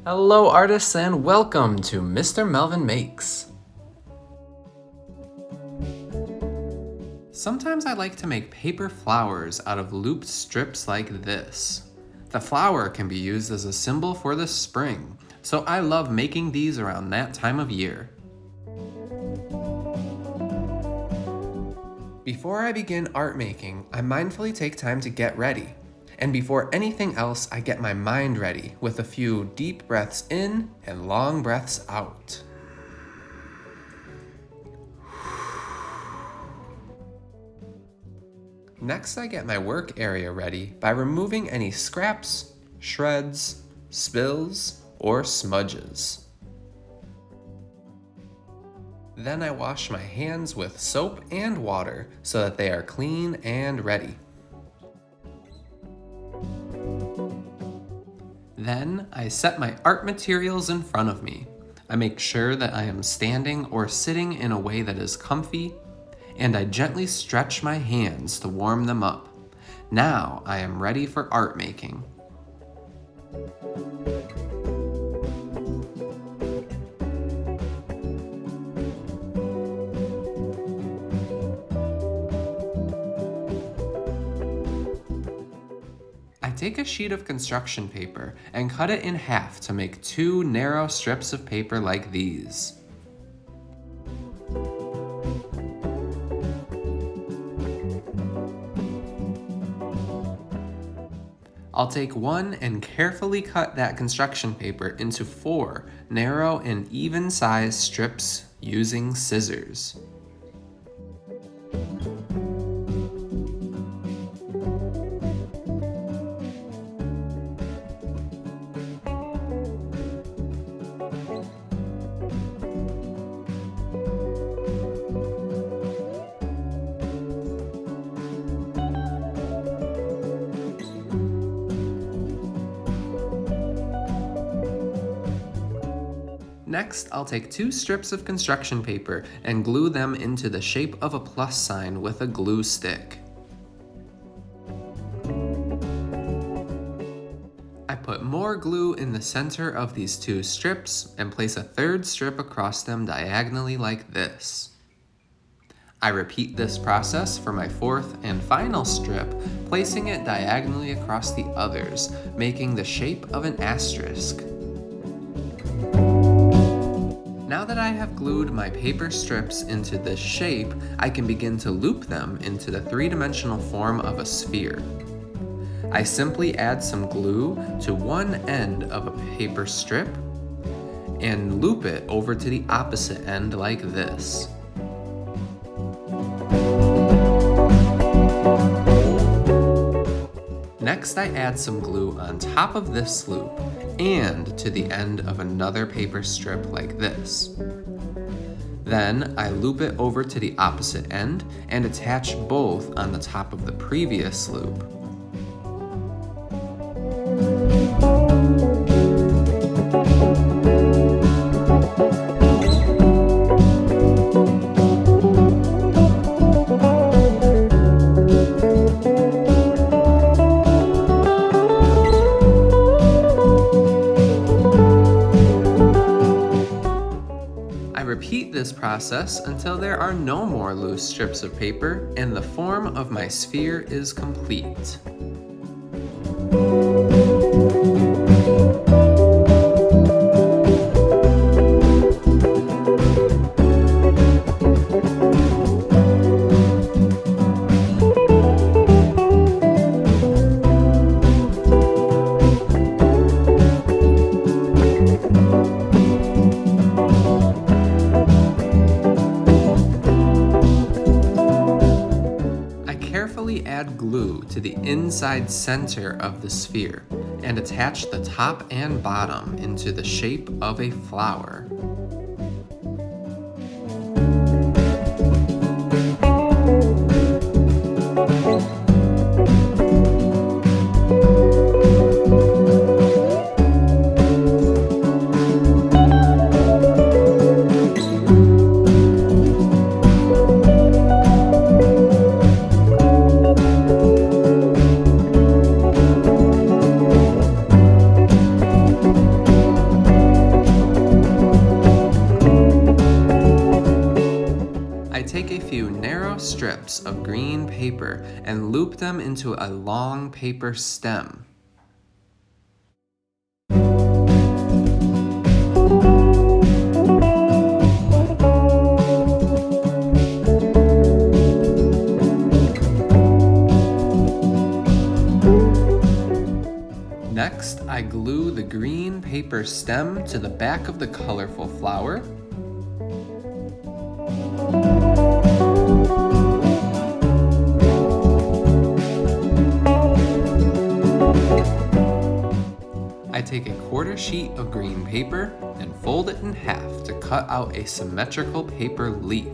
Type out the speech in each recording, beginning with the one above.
Hello artists and welcome to Mr. Melvin Makes. Sometimes I like to make paper flowers out of looped strips like this. The flower can be used as a symbol for the spring, so I love making these around that time of year. Before I begin art making, I mindfully take time to get ready. And before anything else, I get my mind ready with a few deep breaths in and long breaths out. Next, I get my work area ready by removing any scraps, shreds, spills, or smudges. Then I wash my hands with soap and water so that they are clean and ready. Then I set my art materials in front of me. I make sure that I am standing or sitting in a way that is comfy, and I gently stretch my hands to warm them up. Now I am ready for art making. I take a sheet of construction paper and cut it in half to make two narrow strips of paper like these. I'll take one and carefully cut that construction paper into 4 narrow and even-sized strips using scissors. Next, I'll take 2 strips of construction paper and glue them into the shape of a plus sign with a glue stick. I put more glue in the center of these 2 strips and place a 3rd strip across them diagonally like this. I repeat this process for my 4th and final strip, placing it diagonally across the others, making the shape of an asterisk. Now that I have glued my paper strips into this shape, I can begin to loop them into the 3-dimensional form of a sphere. I simply add some glue to one end of a paper strip and loop it over to the opposite end like this. Next, I add some glue on top of this loop and to the end of another paper strip like this. Then I loop it over to the opposite end and attach both on the top of the previous loop. Repeat this process until there are no more loose strips of paper and the form of my sphere is complete. Add glue to the inside center of the sphere and attach the top and bottom into the shape of a flower. take a few narrow strips of green paper and loop them into a long paper stem. Next, I glue the green paper stem to the back of the colorful flower. I take a quarter sheet of green paper and fold it in half to cut out a symmetrical paper leaf.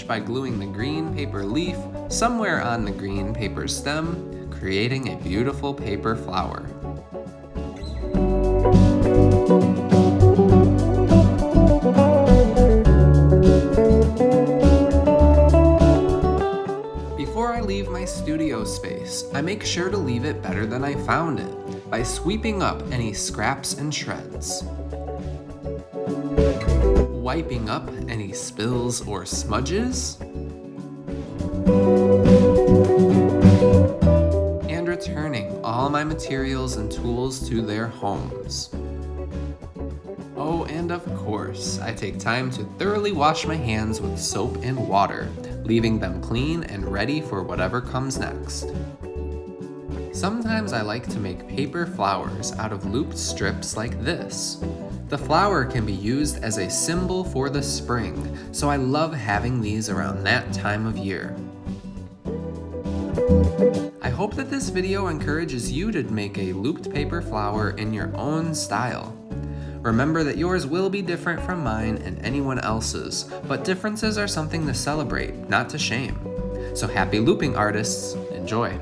By gluing the green paper leaf somewhere on the green paper stem, creating a beautiful paper flower. Before I leave my studio space, I make sure to leave it better than I found it by sweeping up any scraps and shreds, wiping up any spills or smudges, and returning all my materials and tools to their homes. Oh, and of course, I take time to thoroughly wash my hands with soap and water, leaving them clean and ready for whatever comes next. Sometimes I like to make paper flowers out of looped strips like this. The flower can be used as a symbol for the spring, so I love having these around that time of year. I hope that this video encourages you to make a looped paper flower in your own style. Remember that yours will be different from mine and anyone else's, but differences are something to celebrate, not to shame. So happy looping, artists! Enjoy!